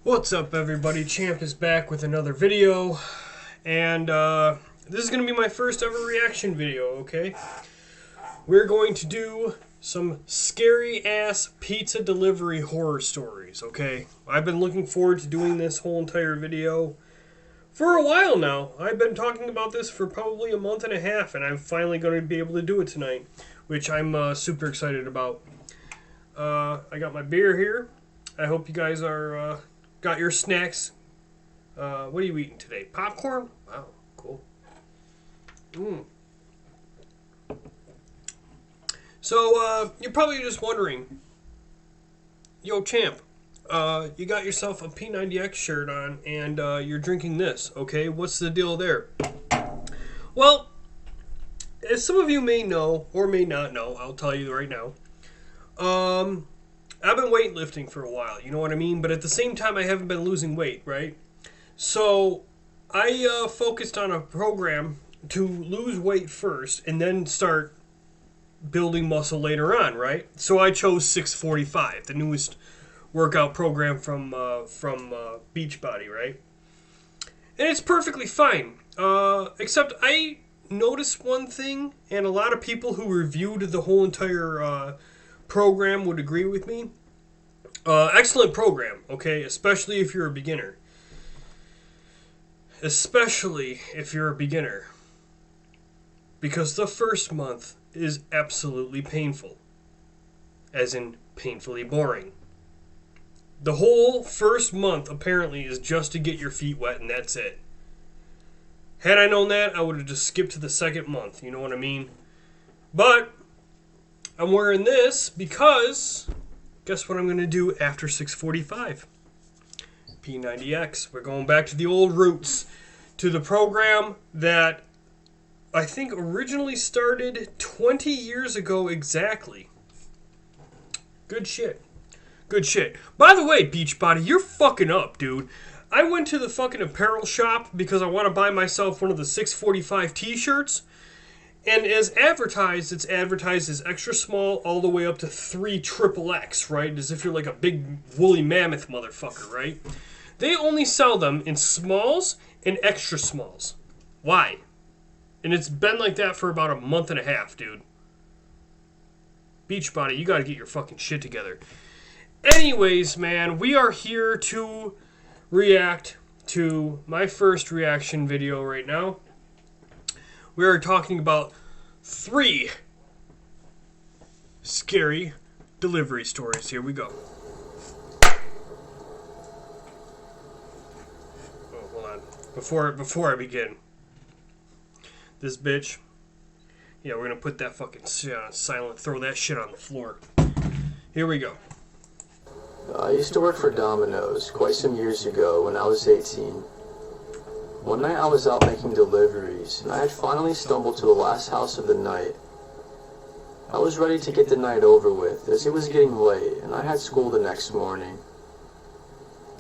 What's up, everybody? Champ is back with another video, and this is going to be my first ever reaction video, okay? We're going to do some scary-ass pizza delivery horror stories, okay? I've been looking forward to doing this whole entire video for a while now. I've been talking about this for probably a month and a half, and I'm finally going to be able to do it tonight, which I'm super excited about. I got my beer here. I hope you guys are... got your snacks. What are you eating today? Popcorn? Wow, cool. So, you're probably just wondering, yo, Champ, you got yourself a P90X shirt on, and you're drinking this, okay? What's the deal there? Well, as some of you may know, or may not know, I'll tell you right now, I've been weightlifting for a while, you know what I mean? But at the same time, I haven't been losing weight, right? So I focused on a program to lose weight first and then start building muscle later on, right? So I chose 645, the newest workout program from Beachbody, right? And it's perfectly fine, except I noticed one thing, and a lot of people who reviewed the whole entire program would agree with me. Excellent program, okay? Especially if you're a beginner. Especially if you're a beginner. Because the first month is absolutely painful. As in, painfully boring. The whole first month, apparently, is just to get your feet wet, and that's it. Had I known that, I would have just skipped to the second month, you know what I mean? But I'm wearing this because guess what I'm going to do after 645? P90X. We're going back to the old roots, to the program that I think originally started 20 years ago exactly. Good shit. Good shit. By the way, Beachbody, you're fucking up, dude. I went to the fucking apparel shop because I want to buy myself one of the 645 t-shirts. And as advertised, it's advertised as extra small all the way up to 3 XXX, right? As if you're like a big woolly mammoth motherfucker, right? They only sell them in smalls and extra smalls. Why? And it's been like that for about a month and a half, dude. Beachbody, you gotta get your fucking shit together. Anyways, man, we are here to react to my first reaction video right now. We are talking about 3 scary delivery stories. Here we go. Oh, hold on. Before I begin, this bitch. Yeah, we're gonna put that fucking silent. Throw that shit on the floor. Here we go. I used to work for Domino's quite some years ago when I was 18. One night I was out making deliveries, and I had finally stumbled to the last house of the night. I was ready to get the night over with, as it was getting late, and I had school the next morning.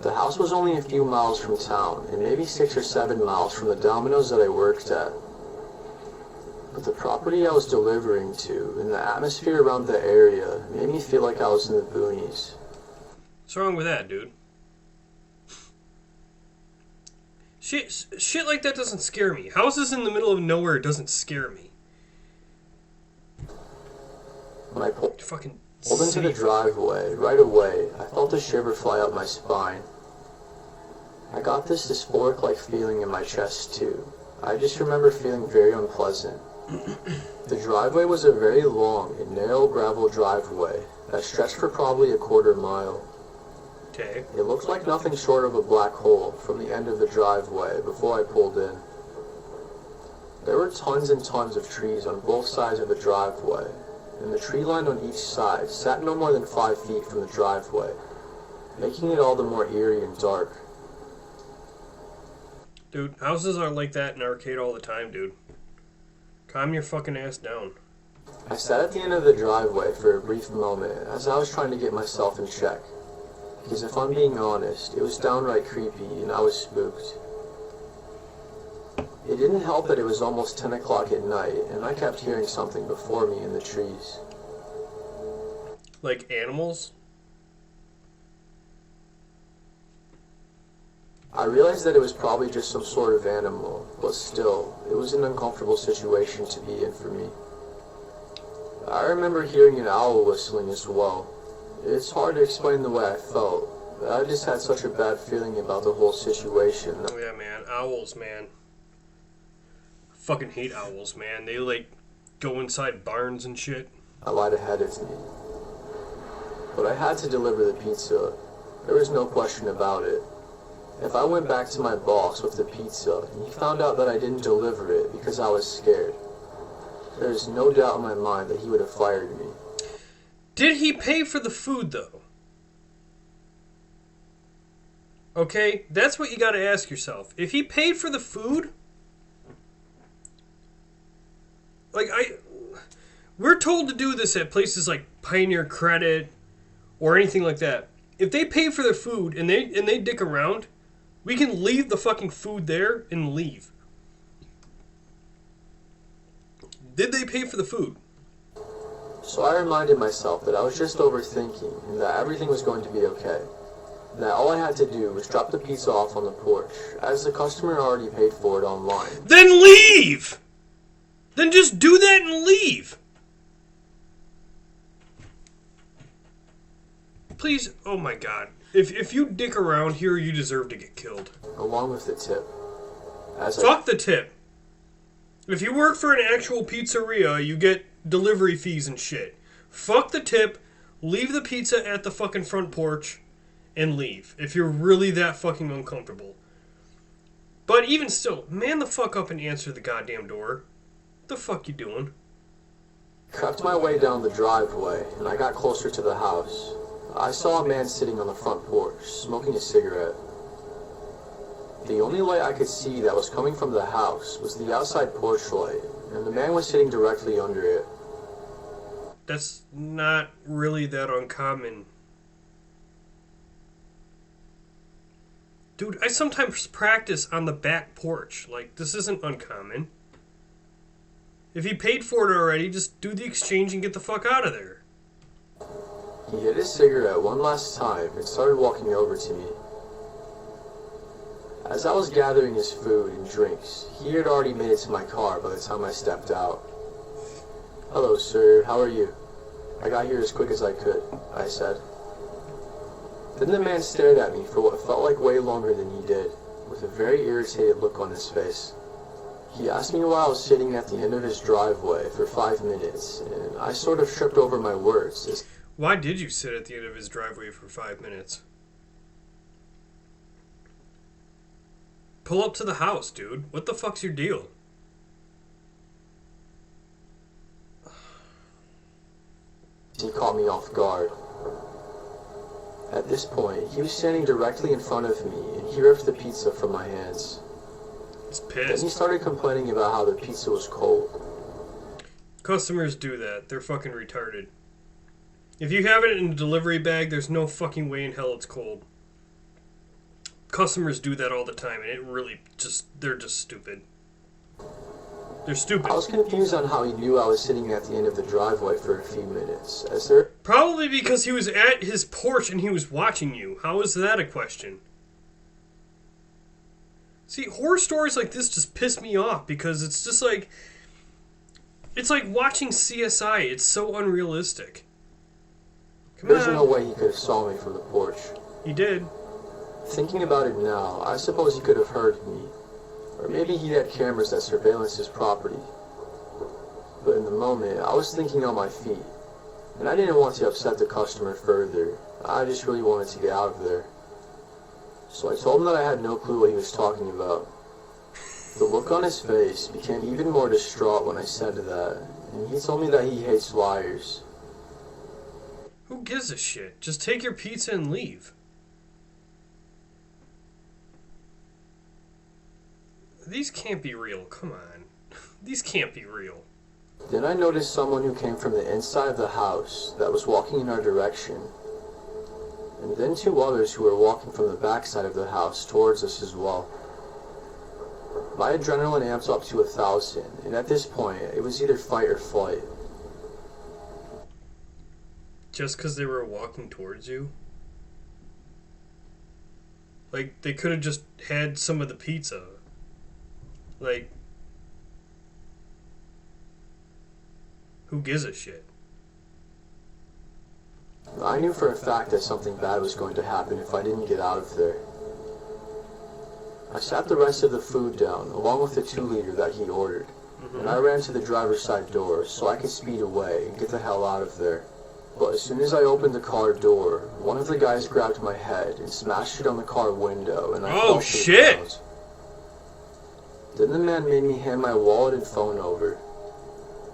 The house was only a few miles from town, and maybe 6 or 7 miles from the Domino's that I worked at. But the property I was delivering to, and the atmosphere around the area, made me feel like I was in the boonies. What's wrong with that, dude? Shit like that doesn't scare me. Houses in the middle of nowhere doesn't scare me. When I pulled Fucking into the driveway, right away, I felt a shiver fly up my spine. I got this dysphoric-like feeling in my chest, too. I just remember feeling very unpleasant. The driveway was a very long and narrow gravel driveway that stretched for probably a quarter mile. Okay. It looked like nothing short of a black hole from the end of the driveway before I pulled in. There were tons and tons of trees on both sides of the driveway, and the tree line on each side sat no more than 5 feet from the driveway, making it all the more eerie and dark. Dude, houses are like that in Arcade all the time, dude. Calm your fucking ass down. I sat at the end of the driveway for a brief moment as I was trying to get myself in check. Because if I'm being honest, it was downright creepy and I was spooked. It didn't help that it was almost 10 o'clock at night and I kept hearing something before me in the trees. Like animals? realized that it was probably just some sort of animal, but still, it was an uncomfortable situation to be in for me. I remember hearing an owl whistling as well. It's hard to explain the way I felt. I just had such a bad feeling about the whole situation. Oh yeah, man. Owls, man. I fucking hate owls, man. They, like, go inside barns and shit. I lied ahead of me. But I had to deliver the pizza. There was no question about it. If I went back to my boss with the pizza, and he found out that I didn't deliver it because I was scared, there's no doubt in my mind that he would have fired me. Did he pay for the food, though? Okay, that's what you gotta ask yourself. If he paid for the food, like, we're told to do this at places like Pioneer Credit or anything like that. If they pay for their food and they dick around, we can leave the fucking food there and leave. Did they pay for the food? So I reminded myself that I was just overthinking and that everything was going to be okay. That all I had to do was drop the pizza off on the porch, as the customer already paid for it online. Then leave! Then just do that and leave! Please, oh my god. If you dick around here, you deserve to get killed. Along with the tip. Fuck the tip. If you work for an actual pizzeria, you get delivery fees and shit. Fuck the tip, leave the pizza at the fucking front porch, and leave. If you're really that fucking uncomfortable. But even still, man the fuck up and answer the goddamn door. What the fuck you doing? Crept my way down the driveway, and I got closer to the house. I saw a man sitting on the front porch, smoking a cigarette. The only light I could see that was coming from the house was the outside porch light, and the man was sitting directly under it. That's not really that uncommon. Dude, I sometimes practice on the back porch. Like, this isn't uncommon. If he paid for it already, just do the exchange and get the fuck out of there. He hit his cigarette one last time and started walking over to me. As I was gathering his food and drinks, he had already made it to my car by the time I stepped out. "Hello, sir. How are you?" "I got here as quick as I could," I said. Then the man stared at me for what felt like way longer than he did, with a very irritated look on his face. He asked me why I was sitting at the end of his driveway for 5 minutes, and I sort of tripped over my words. Why did you sit at the end of his driveway for 5 minutes? Pull up to the house, dude. What the fuck's your deal? He caught me off guard. At this point, he was standing directly in front of me, and he ripped the pizza from my hands. He's Then pissed. he started complaining about how the pizza was cold. Customers do that. They're fucking retarded. If you have it in a delivery bag, there's no fucking way in hell it's cold. Customers do that all the time, and it really they're just stupid. They're stupid. I was confused on how he knew I was sitting at the end of the driveway for a few minutes, as there... Probably because he was at his porch and he was watching you. How is that a question? See, horror stories like this just piss me off because it's just like... It's like watching CSI. It's so unrealistic. Come There's on. no way he could have saw me from the porch. He did. Thinking about it now, I suppose he could have heard me. Or maybe he had cameras that surveillance his property. But in the moment, I was thinking on my feet. And I didn't want to upset the customer further. I just really wanted to get out of there. So I told him that I had no clue what he was talking about. The look on his face became even more distraught when I said that, and he told me that he hates liars. Who gives a shit? Just take your pizza and leave. These can't be real. Come on. These can't be real. Then I noticed someone who came from the inside of the house that was walking in our direction. And then two others who were walking from the backside of the house towards us as well. My adrenaline amped up to 1,000, and at this point, it was either fight or flight. Just because they were walking towards you? Like, they could have just had some of the pizza. Like, who gives a shit? I knew for a fact that something bad was going to happen if I didn't get out of there. I sat the rest of the food down, along with the 2-liter that he ordered, and I ran to the driver's side door so I could speed away and get the hell out of there. But as soon as I opened the car door, one of the guys grabbed my head and smashed it on the car window, and I fell to the ground. Then the man made me hand my wallet and phone over.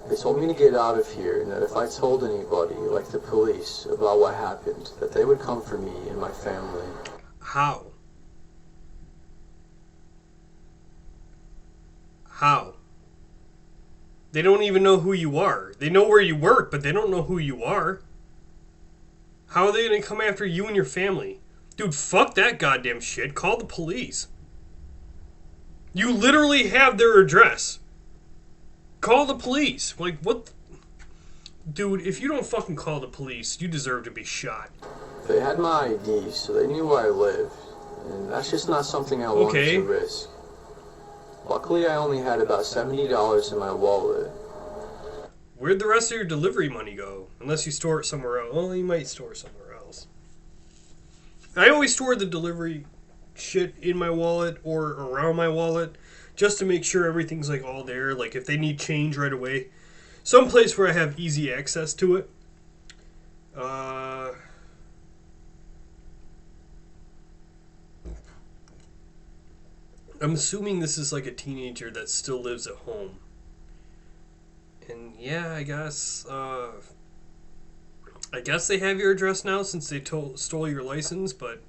They told me to get out of here, and that if I told anybody, like the police, about what happened, that they would come for me and my family. How? How? They don't even know who you are. They know where you work, but they don't know who you are. How are they going to come after you and your family? Dude, fuck that goddamn shit. Call the police. You literally have their address. Call the police. Like, what? Dude, if you don't fucking call the police, you deserve to be shot. They had my ID, so they knew where I lived. And that's just not something I wanted to risk. Luckily, I only had about $70 in my wallet. Where'd the rest of your delivery money go? Unless you store it somewhere else. Well, you might store it somewhere else. I always store the delivery shit in my wallet or around my wallet just to make sure everything's like all there. Like if they need change right away. Someplace where I have easy access to it. I'm assuming this is like a teenager that still lives at home. And yeah, I guess they have your address now since they stole your license, but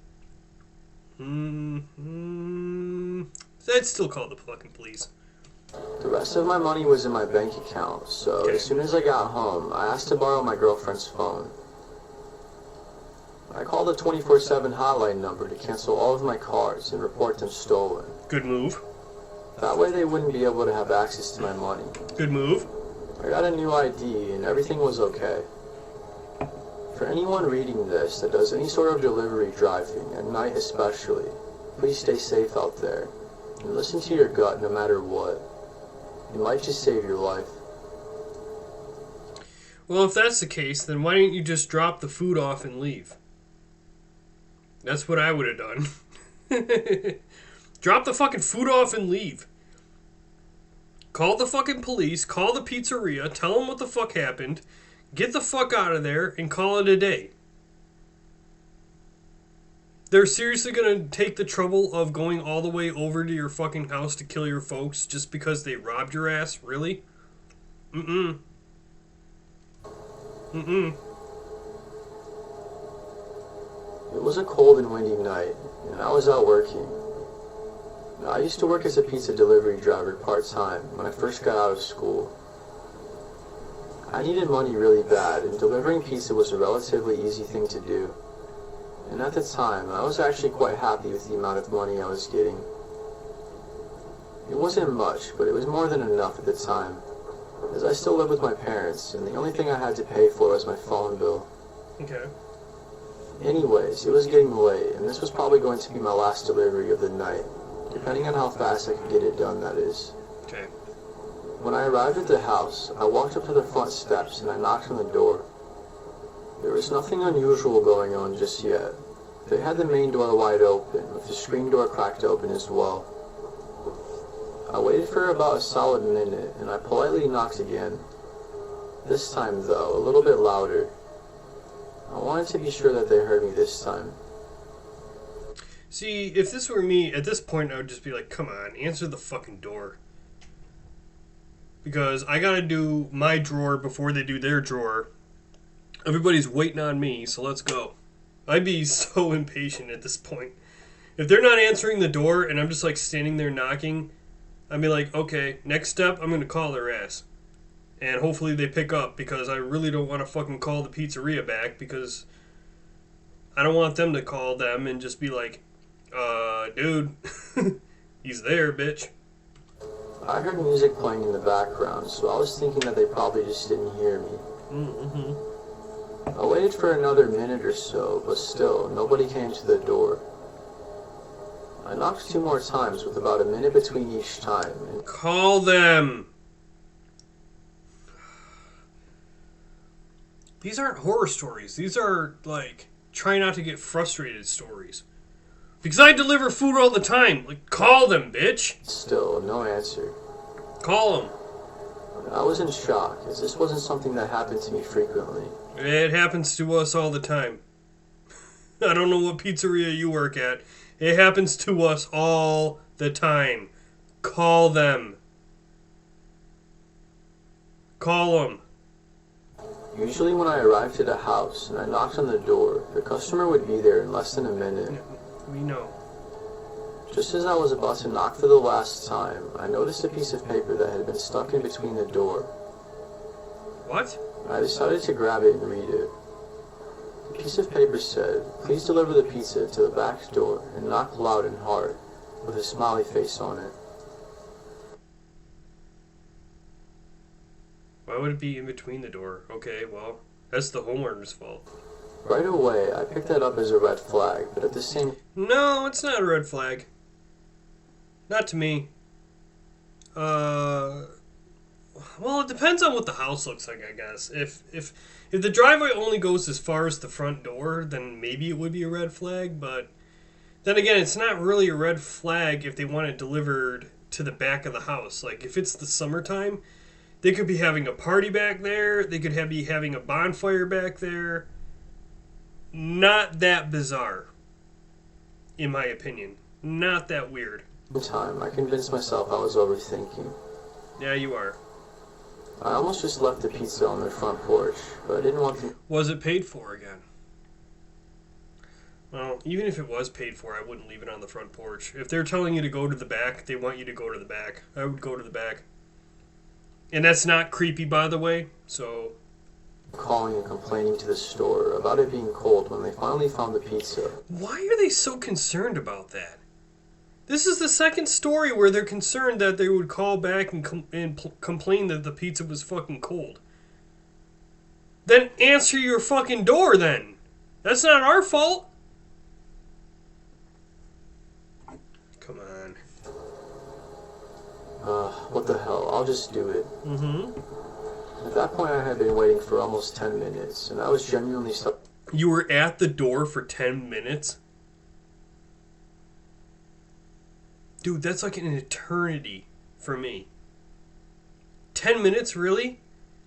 I'd still call the fucking police. The rest of my money was in my bank account, so as soon as I got home, I asked to borrow my girlfriend's phone. I called the 24/7 hotline number to cancel all of my cards and report them stolen. Good move. That way they wouldn't be able to have access to my money. Good move. I got a new ID and everything was okay. For anyone reading this that does any sort of delivery driving, at night especially, please stay safe out there and listen to your gut no matter what. It might just save your life. Well, if that's the case, then why didn't you just drop the food off and leave? That's what I would have done. Drop the fucking food off and leave. Call the fucking police, call the pizzeria, tell them what the fuck happened, get the fuck out of there, and call it a day. They're seriously gonna take the trouble of going all the way over to your fucking house to kill your folks just because they robbed your ass? Really? Mm-mm. Mm-mm. It was a cold and windy night, and I was out working. I used to work as a pizza delivery driver part-time when I first got out of school. I needed money really bad, and delivering pizza was a relatively easy thing to do. And at the time, I was actually quite happy with the amount of money I was getting. It wasn't much, but it was more than enough at the time, as I still lived with my parents, and the only thing I had to pay for was my phone bill. Okay. Anyways, it was getting late, and this was probably going to be my last delivery of the night, depending on how fast I could get it done, that is. Okay. When I arrived at the house, I walked up to the front steps and I knocked on the door. There was nothing unusual going on just yet. They had the main door wide open, with the screen door cracked open as well. I waited for about a solid minute, and I politely knocked again. This time, though, a little bit louder. I wanted to be sure that they heard me this time. See, if this were me, at this point I would just be like, come on, answer the fucking door. Because I gotta do my drawer before they do their drawer. Everybody's waiting on me, so let's go. I'd be so impatient at this point. If they're not answering the door and I'm just like standing there knocking, I'd be like, okay, next step, I'm gonna call their ass. And hopefully they pick up, because I really don't want to fucking call the pizzeria back, because I don't want them to call them and just be like, dude, he's there, bitch. I heard music playing in the background, so I was thinking that they probably just didn't hear me. I waited for another minute or so, but still, nobody came to the door. I knocked 2 more times with about a minute between each time. And Call them. These aren't horror stories. These are, like, try not to get frustrated stories. Because I deliver food all the time. Like, call them, bitch. still, no answer. Call them. I was in shock, as this wasn't something that happened to me frequently. It happens to us all the time. I don't know what pizzeria you work at. It happens to us all the time. Call them. Call them. Usually when I arrived at a house and I knocked on the door, the customer would be there in less than a minute. We know. Just as I was about to knock for the last time, I noticed a piece of paper that had been stuck in between the door. What? I decided to grab it and read it. The piece of paper said, "Please deliver the pizza to the back door and knock loud and hard," with a smiley face on it. Why would it be in between the door? Okay, well, that's the homeowner's fault. Right away, I picked that up as a red flag, but at the same No, it's not a red flag. Not to me. Well, it depends on what the house looks like, I guess. If the driveway only goes as far as the front door, then maybe it would be a red flag, but then again, it's not really a red flag if they want it delivered to the back of the house. Like, if it's the summertime, they could be having a party back there, they could be having a bonfire back there. Not that bizarre, in my opinion. Not that weird. time, I convinced myself I was overthinking. Yeah, you are. I almost just left the pizza on their front porch, but I didn't want them. Was it paid for again? Well, even if it was paid for, I wouldn't leave it on the front porch. If they're telling you to go to the back, they want you to go to the back. I would go to the back. And that's not creepy, by the way, so... calling and complaining to the store about it being cold when they finally found the pizza. Why are they so concerned about that? This is the second story where they're concerned that they would call back and complain that the pizza was fucking cold. Then answer your fucking door, then. That's not our fault. Come on. What the hell, I'll just do it. Mm-hmm. At that point, I had been waiting for almost 10 minutes, and I was genuinely stuck. You were at the door for 10 minutes? Dude, that's like an eternity for me. 10 minutes, really?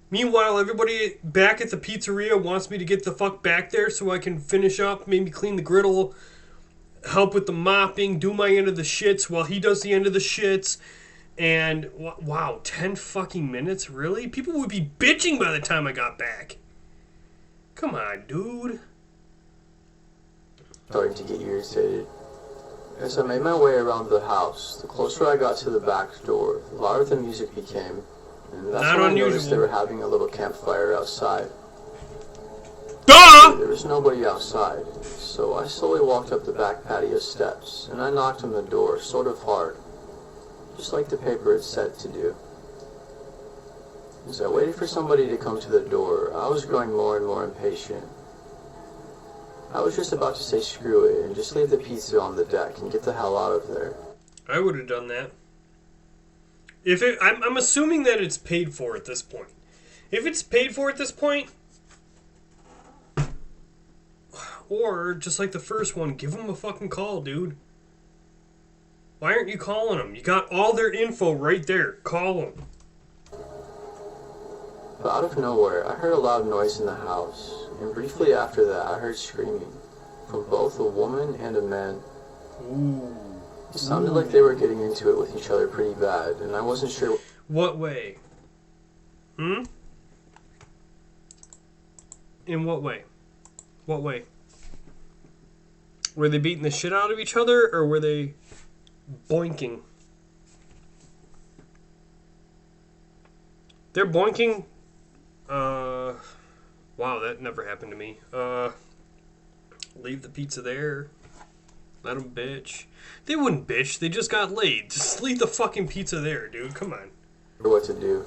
Meanwhile, everybody back at the pizzeria wants me to get the fuck back there so I can finish up, maybe clean the griddle, help with the mopping, do my end of the shits while he does the end of the shits. And, wow, 10 fucking minutes? Really? People would be bitching by the time I got back. Come on, dude. Starting to get irritated. As I made my way around the house, the closer I got to the back door, the louder the music became. And that's Not when unusual. I noticed they were having a little campfire outside. Duh! There was nobody outside, so I slowly walked up the back patio steps, and I knocked on the door sort of hard, just like the paper had said to do. As I waited for somebody to come to the door, I was growing more and more impatient. I was just about to say screw it and just leave the pizza on the deck and get the hell out of there. I would have done that. I'm assuming that it's paid for at this point. If it's paid for at this point, or just like the first one, give them a fucking call, dude. Why aren't you calling them? You got all their info right there. Call them. But out of nowhere, I heard a loud noise in the house, and briefly after that, I heard screaming from both a woman and a man. Ooh. It sounded like they were getting into it with each other pretty bad, and I wasn't sure. What way? In what way? What way? Were they beating the shit out of each other, or were they boinking? They're boinking. Wow, that never happened to me. Leave the pizza there. Let them bitch. They wouldn't bitch. They just got laid. Just leave the fucking pizza there, dude. Come on. What to do.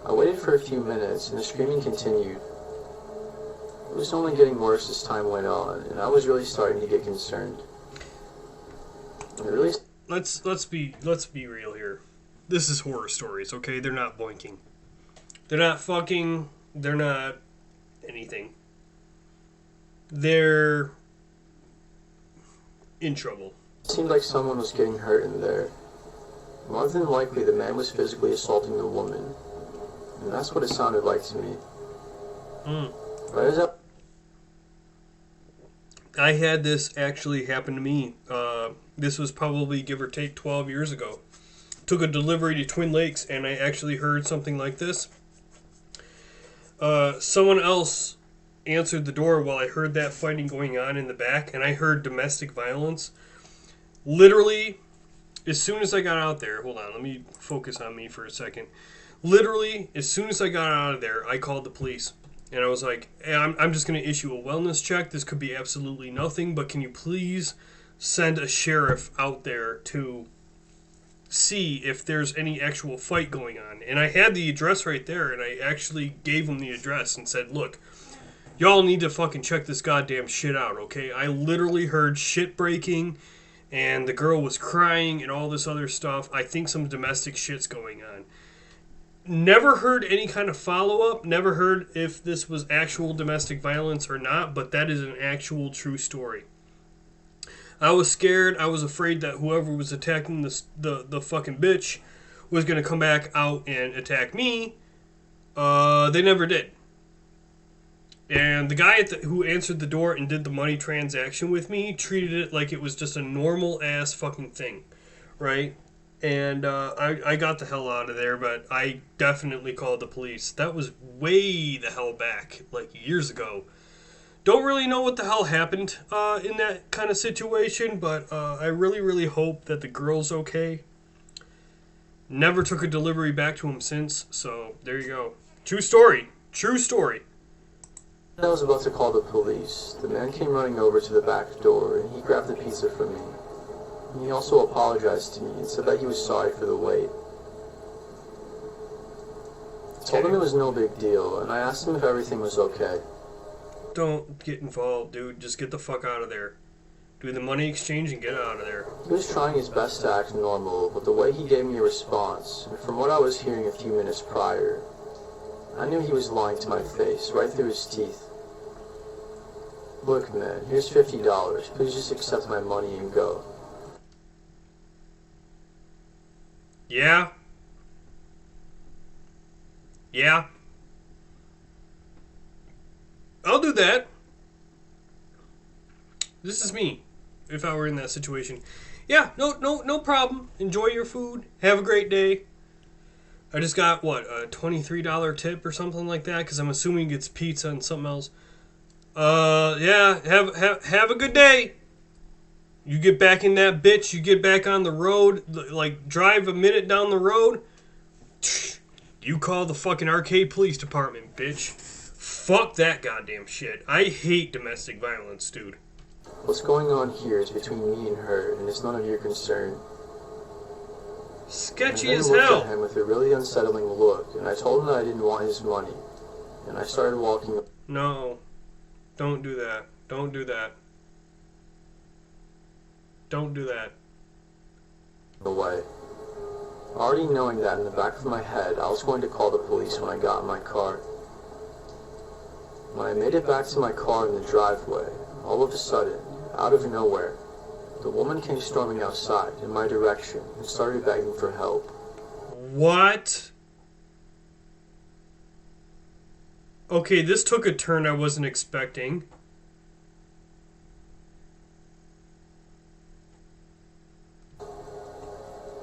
I waited for a few minutes, and the screaming continued. It was only getting worse as time went on, and I was really starting to get concerned. It really Let's be real here. This is horror stories, okay? They're not boinking. They're not fucking. They're not anything. They're in trouble. seemed like someone was getting hurt in there. More than likely, the man was physically assaulting the woman. And that's what it sounded like to me. Right as up. I had this actually happen to me. This was probably, give or take, 12 years ago. Took a delivery to Twin Lakes, and I actually heard something like this. Someone else answered the door while I heard that fighting going on in the back, and I heard domestic violence. Literally, as soon as I got out there, hold on, let me focus on me for a second. Literally, as soon as I got out of there, I called the police. And I was like, hey, I'm just going to issue a wellness check. This could be absolutely nothing, but can you please send a sheriff out there to see if there's any actual fight going on? And I had the address right there, and I actually gave them the address and said, look, y'all need to fucking check this goddamn shit out, okay? I literally heard shit breaking, and the girl was crying and all this other stuff. I think some domestic shit's going on. Never heard any kind of follow-up. Never heard if this was actual domestic violence or not, but that is an actual true story. I was scared. I was afraid that whoever was attacking the fucking bitch was going to come back out and attack me. They never did. And the guy who answered the door and did the money transaction with me treated it like it was just a normal-ass fucking thing, right? And I got the hell out of there, but I definitely called the police. That was way the hell back, like years ago. Don't really know what the hell happened in that kind of situation, but I really, really hope that the girl's okay. Never took a delivery back to him since, so there you go. True story. True story. I was about to call the police. The man came running over to the back door, and he grabbed the pizza from me. He also apologized to me and said that he was sorry for the wait. I told him it was no big deal, and I asked him if everything was okay. Don't get involved, dude. Just get the fuck out of there. Do the money exchange and get out of there. He was trying his best to act normal, but the way he gave me a response, and from what I was hearing a few minutes prior, I knew he was lying to my face, right through his teeth. Look, man, here's $50. Please just accept my money and go. Yeah? Yeah? I'll do that. This is me, if I were in that situation. Yeah, no problem. Enjoy your food. Have a great day. I just got, what, a $23 tip or something like that, because I'm assuming it's pizza and something else. Yeah, have a good day. You get back in that bitch, you get back on the road, like, drive a minute down the road, you call the fucking arcade police department, bitch. Fuck that goddamn shit. I hate domestic violence, dude. What's going on here is between me and her, and it's none of your concern. Sketchy and as I looked hell. at him with a really unsettling look, and I told him that I didn't want his money. And I started walking. No. Don't do that. Don't do that. Don't do that. Away. Already knowing that in the back of my head, I was going to call the police when I got in my car. When I made it back to my car in the driveway, all of a sudden, out of nowhere, the woman came storming outside in my direction and started begging for help. What? Okay, this took a turn I wasn't expecting.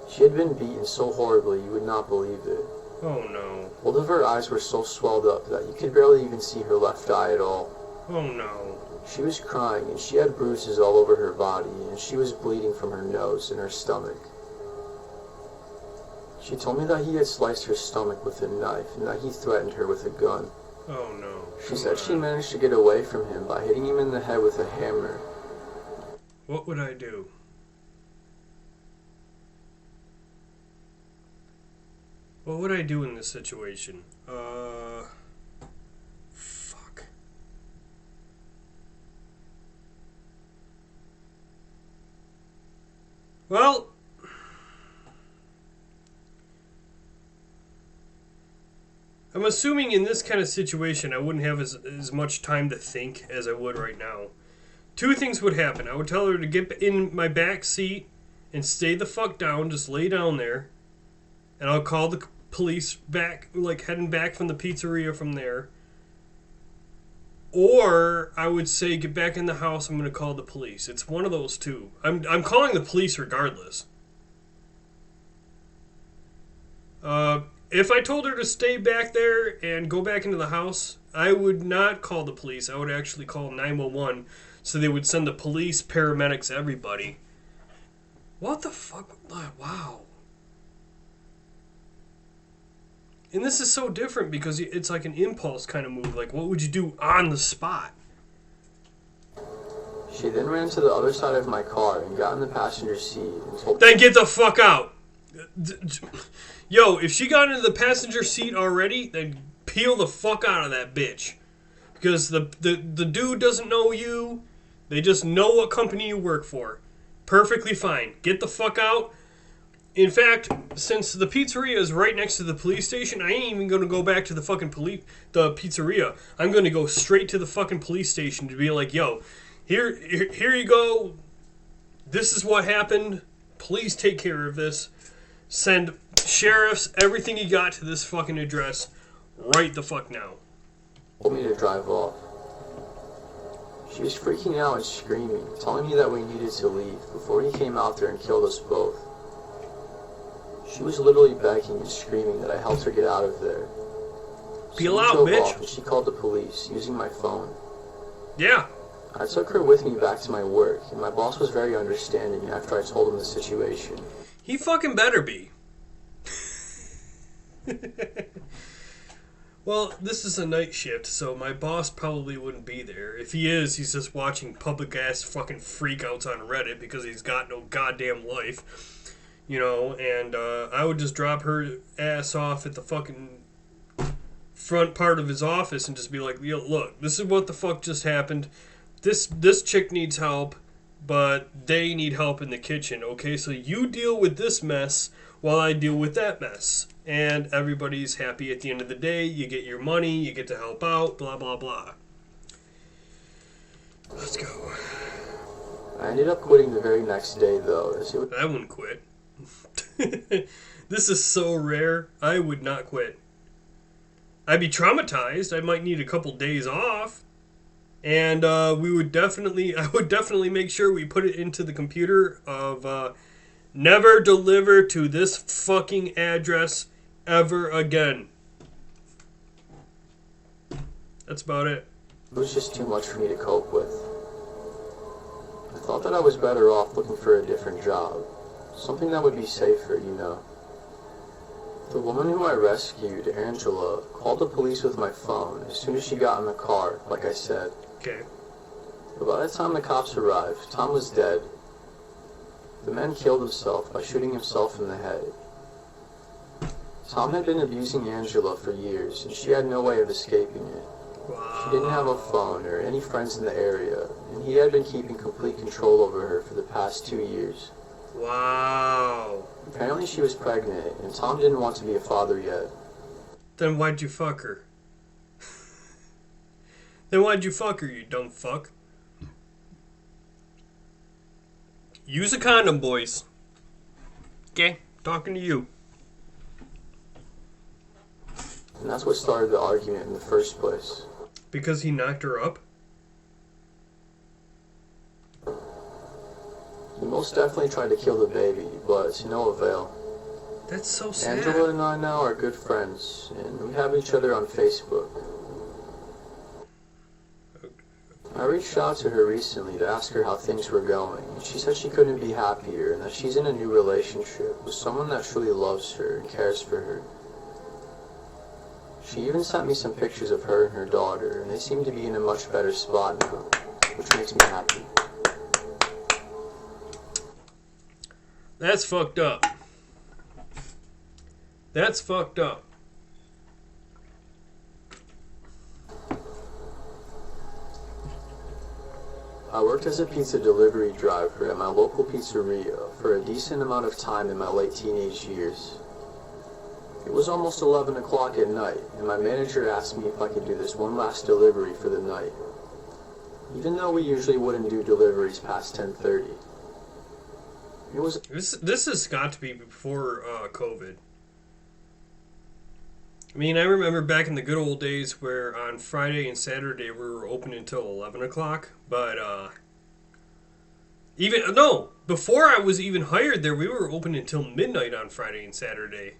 She had been beaten so horribly you would not believe it. Oh no. Both of her eyes were so swelled up that you could barely even see her left eye at all. Oh no. She was crying, and she had bruises all over her body, and she was bleeding from her nose and her stomach. She told me that he had sliced her stomach with a knife, and that he threatened her with a gun. Oh no. She said she managed to get away from him by hitting him in the head with a hammer. What would I do? What would I do in this situation? Fuck. Well, I'm assuming in this kind of situation I wouldn't have as much time to think as I would right now. Two things would happen. I would tell her to get in my back seat and stay the fuck down, just lay down there. And I'll call the police back, like heading back from the pizzeria from there. Or I would say, get back in the house, I'm going to call the police. It's one of those two. I'm calling the police regardless. If I told her to stay back there and go back into the house, I would not call the police. I would actually call 911, so they would send the police, paramedics, everybody. What the fuck? Wow. And this is so different because it's like an impulse kind of move. Like, what would you do on the spot? She then ran to the other side of my car and got in the passenger seat and told... Then get the fuck out! Yo, if she got into the passenger seat already, then peel the fuck out of that bitch. Because the dude doesn't know you. They just know what company you work for. Perfectly fine. Get the fuck out. In fact, since the pizzeria is right next to the police station, I ain't even going to go back to the fucking the pizzeria. I'm going to go straight to the fucking police station to be like, yo, here you go. This is what happened. Please take care of this. Send sheriffs, everything you got to this fucking address right the fuck now. Told me to drive off. She was freaking out and screaming, telling me that we needed to leave before he came out there and killed us both. She was literally begging and screaming that I helped her get out of there. Peel out, bitch. And she called the police using my phone. Yeah. I took her with me back to my work, and my boss was very understanding after I told him the situation. He fucking better be. Well, this is a night shift, so my boss probably wouldn't be there. If he is, he's just watching public-ass fucking freakouts on Reddit because he's got no goddamn life. You know, and I would just drop her ass off at the fucking front part of his office and just be like, yo, look, this is what the fuck just happened. This chick needs help, but they need help in the kitchen, okay? So you deal with this mess while I deal with that mess. And everybody's happy at the end of the day. You get your money, you get to help out, blah, blah, blah. Let's go. I ended up quitting the very next day, though. I wouldn't quit. This is so rare. I would not quit. I'd be traumatized. I might need a couple days off. And I would definitely make sure we put it into the computer of never deliver to this fucking address ever again. That's about it. It was just too much for me to cope with. I thought that I was better off looking for a different job. Something that would be safer, you know. The woman who I rescued, Angela, called the police with my phone as soon as she got in the car, like I said. Okay. But by the time the cops arrived, Tom was dead. The man killed himself by shooting himself in the head. Tom had been abusing Angela for years, and she had no way of escaping it. Wow. She didn't have a phone or any friends in the area, and he had been keeping complete control over her for the past 2 years. Wow. Apparently she was pregnant, and Tom didn't want to be a father yet. Then why'd you fuck her? Then why'd you fuck her, you dumb fuck? Use a condom, boys. Okay, talking to you. And that's what started the argument in the first place. Because he knocked her up? He most definitely tried to kill the baby, but to no avail. That's so sad. Angela and I now are good friends, and we have each other on Facebook. I reached out to her recently to ask her how things were going, and she said she couldn't be happier and that she's in a new relationship with someone that truly loves her and cares for her. She even sent me some pictures of her and her daughter, and they seem to be in a much better spot now, which makes me happy. That's fucked up. That's fucked up. I worked as a pizza delivery driver at my local pizzeria for a decent amount of time in my late teenage years. It was almost 11 o'clock at night, and my manager asked me if I could do this one last delivery for the night, even though we usually wouldn't do deliveries past 10:30. It was... This has got to be before COVID. I mean, I remember back in the good old days where on Friday and Saturday we were open until 11 o'clock. But, before I was even hired there, we were open until midnight on Friday and Saturday.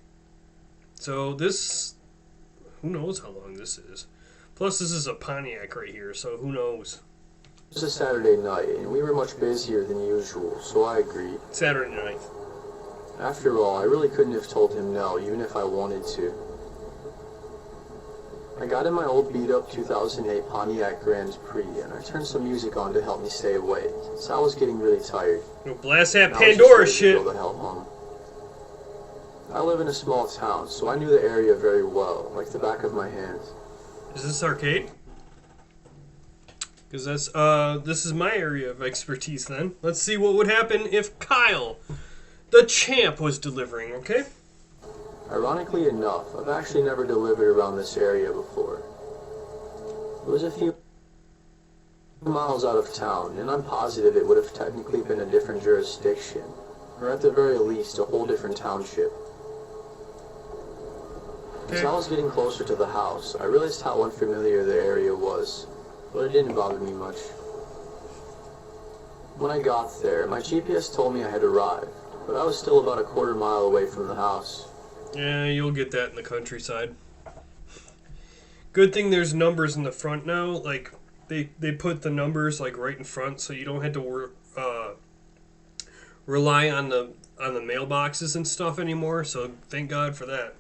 So this, who knows how long this is. Plus, this is a Pontiac right here, so who knows. It was a Saturday night, and we were much busier than usual, so I agreed. Saturday night. After all, I really couldn't have told him no, even if I wanted to. I got in my old beat-up 2008 Pontiac Grand Prix, and I turned some music on to help me stay awake, since I was getting really tired. No, blast that Pandora shit! To help home. I live in a small town, so I knew the area very well, like the back of my hand. Is this arcade? Because that's, this is my area of expertise then. Let's see what would happen if Kyle, the champ, was delivering, okay? Ironically enough, I've actually never delivered around this area before. It was a few miles out of town, and I'm positive it would have technically been a different jurisdiction, or at the very least, a whole different township. Okay. As I was getting closer to the house, I realized how unfamiliar the area was, but it didn't bother me much. When I got there, my GPS told me I had arrived, but I was still about a quarter mile away from the house. Yeah, you'll get that in the countryside. Good thing there's numbers in the front now. Like, they put the numbers, like, right in front, so you don't have to rely on the mailboxes and stuff anymore, so thank God for that.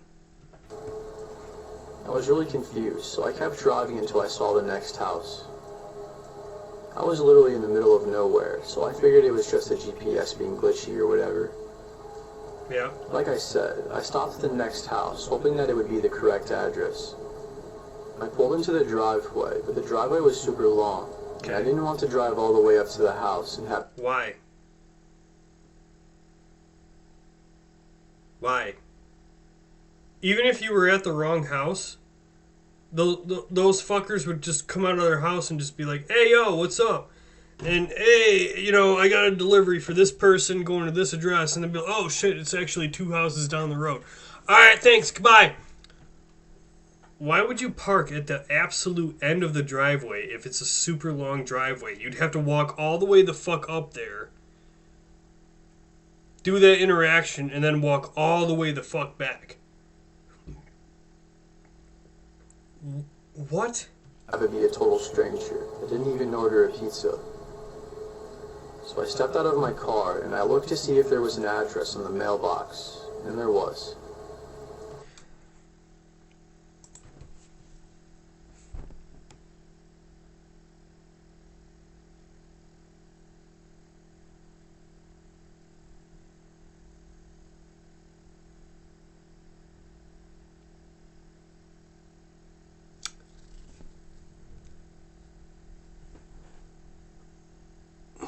I was really confused, so I kept driving until I saw the next house. I was literally in the middle of nowhere, so I figured it was just the GPS being glitchy or whatever. Yeah. Like I said, I stopped at the next house, hoping that it would be the correct address. I pulled into the driveway, but the driveway was super long, and I didn't want to drive all the way up to the house and have... Why? Why? Even if you were at the wrong house, those fuckers would just come out of their house and just be like, hey, yo, what's up? And, hey, you know, I got a delivery for this person going to this address. And they'd be like, oh, shit, it's actually 2 houses down the road. All right, thanks, goodbye. Why would you park at the absolute end of the driveway if it's a super long driveway? You'd have to walk all the way the fuck up there, do that interaction, and then walk all the way the fuck back. What? I would be a total stranger. I didn't even order a pizza. So I stepped out of my car and I looked to see if there was an address on the mailbox, and there was.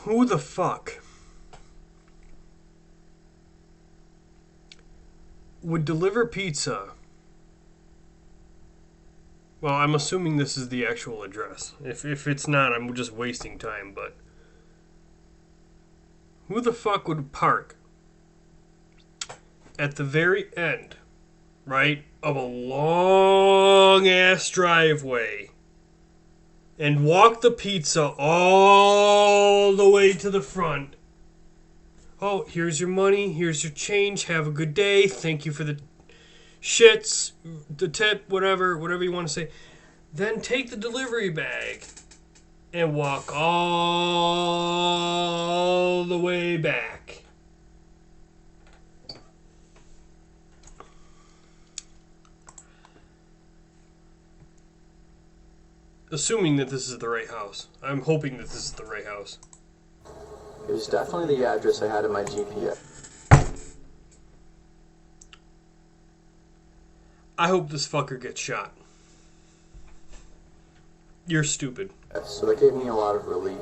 Who the fuck would deliver pizza? Well, I'm assuming this is the actual address. If it's not, I'm just wasting time, but who the fuck would park at the very end, right, of a long-ass driveway and walk the pizza all the way to the front? Oh, here's your money, here's your change, have a good day, thank you for the shits, the tip, whatever you want to say. Then take the delivery bag and walk all the way back. Assuming that this is the right house. I'm hoping that this is the right house. It was definitely the address I had in my GPS. I hope this fucker gets shot. You're stupid. So that gave me a lot of relief.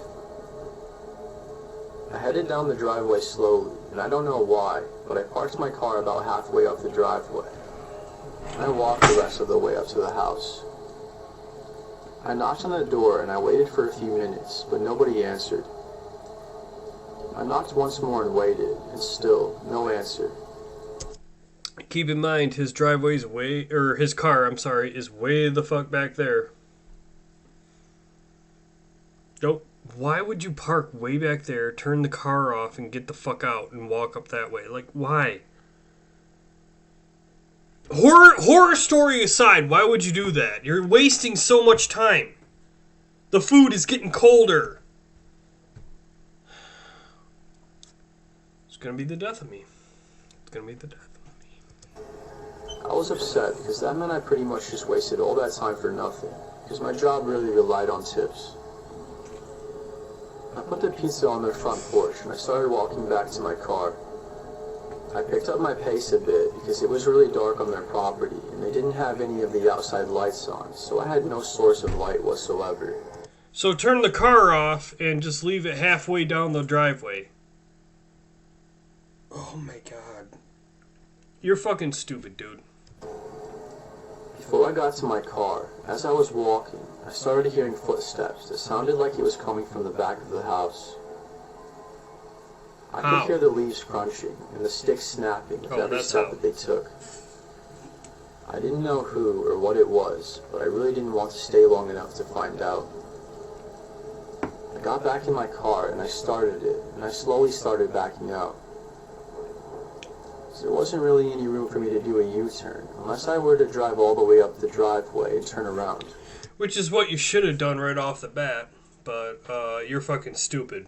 I headed down the driveway slowly, and I don't know why, but I parked my car about halfway up the driveway. I walked the rest of the way up to the house. I knocked on the door and I waited for a few minutes, but nobody answered. I knocked once more and waited, and still, no answer. Keep in mind, his driveway's his car, is way the fuck back there. Nope. Why would you park way back there, turn the car off, and get the fuck out and walk up that way? Like, why? Horror story aside, why would you do that? You're wasting so much time. The food is getting colder. It's gonna be the death of me. It's gonna be the death of me. I was upset because that meant I pretty much just wasted all that time for nothing, because my job really relied on tips. I put the pizza on their front porch and I started walking back to my car. I picked up my pace a bit because it was really dark on their property and they didn't have any of the outside lights on, so I had no source of light whatsoever. So turn the car off and just leave it halfway down the driveway. Oh my god. You're fucking stupid, dude. Before I got to my car, as I was walking, I started hearing footsteps that sounded like it was coming from the back of the house. I could hear the leaves crunching and the sticks snapping with every step that they took. I didn't know who or what it was, but I really didn't want to stay long enough to find out. I got back in my car and I started it, and I slowly started backing out. So there wasn't really any room for me to do a U-turn, unless I were to drive all the way up the driveway and turn around. Which is what you should have done right off the bat, but you're fucking stupid.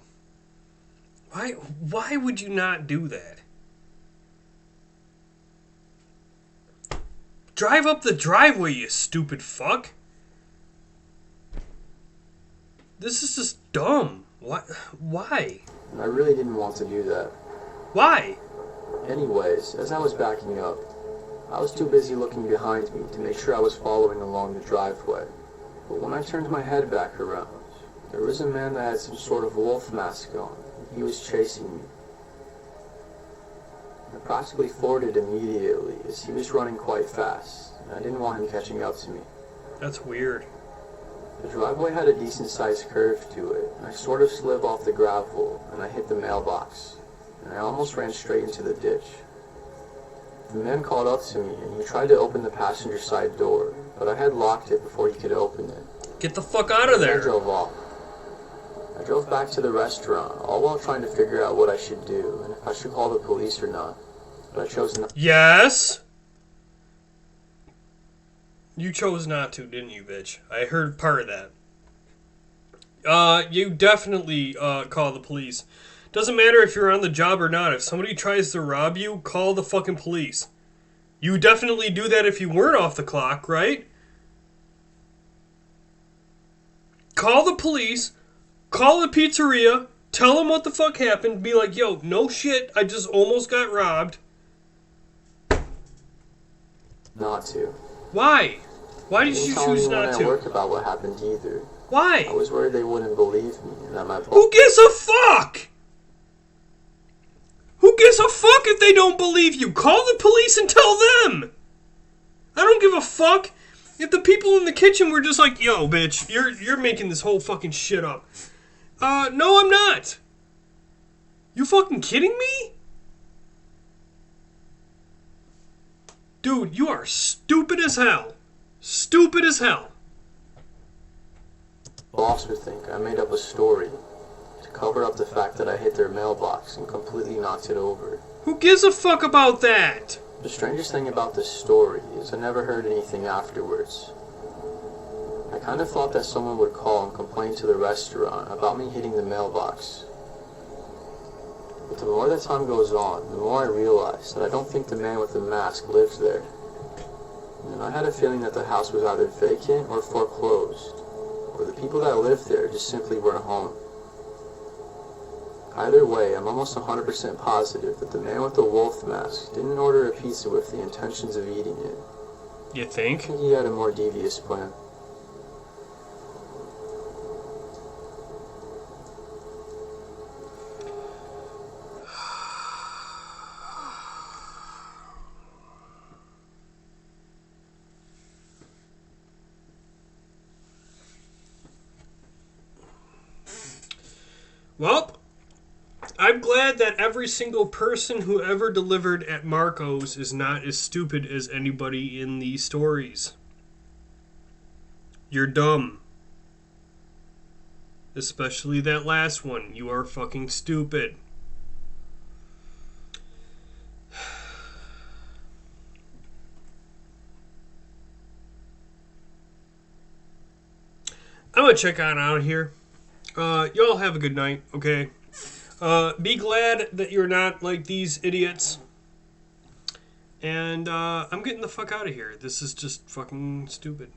Why would you not do that? Drive up the driveway, you stupid fuck. This is just dumb. Why? I really didn't want to do that. Why? Anyways, as I was backing up, I was too busy looking behind me to make sure I was following along the driveway. But when I turned my head back around, there was a man that had some sort of wolf mask on. He was chasing me. I practically floored it immediately, as he was running quite fast, and I didn't want him catching up to me. That's weird. The driveway had a decent-sized curve to it, and I sort of slid off the gravel, and I hit the mailbox, and I almost ran straight into the ditch. The man called up to me, and he tried to open the passenger side door, but I had locked it before he could open it. Get the fuck out of there! I drove off. I drove back to the restaurant, all while trying to figure out what I should do, and if I should call the police or not. But I chose not. Yes? You chose not to, didn't you, bitch? I heard part of that. You definitely, call the police. Doesn't matter if you're on the job or not. If somebody tries to rob you, call the fucking police. You definitely do that if you weren't off the clock, right? Call the police. Call the pizzeria, tell them what the fuck happened, be like, yo, no shit, I just almost got robbed. Not to. Why? Why did you choose not to? I work about what happened either. Why? I was worried they wouldn't believe me, and that my boss... Who gives a fuck? Who gives a fuck if they don't believe you? Call the police and tell them. I don't give a fuck if the people in the kitchen were just like, yo, bitch, you're making this whole fucking shit up. No, I'm not. You fucking kidding me? Dude, you are stupid as hell. Stupid as hell. Boss would think I made up a story to cover up the fact that I hit their mailbox and completely knocked it over. Who gives a fuck about that? The strangest thing about this story is I never heard anything afterwards. I kind of thought that someone would call and complain to the restaurant about me hitting the mailbox. But the more that time goes on, the more I realize that I don't think the man with the mask lives there. And I had a feeling that the house was either vacant or foreclosed, or the people that lived there just simply weren't home. Either way, I'm almost 100% positive that the man with the wolf mask didn't order a pizza with the intentions of eating it. You think? I think he had a more devious plan. Well, I'm glad that every single person who ever delivered at Marco's is not as stupid as anybody in these stories. You're dumb. Especially that last one. You are fucking stupid. I'm gonna check on out of here. Y'all have a good night, okay? Be glad that you're not like these idiots. And I'm getting the fuck out of here. This is just fucking stupid.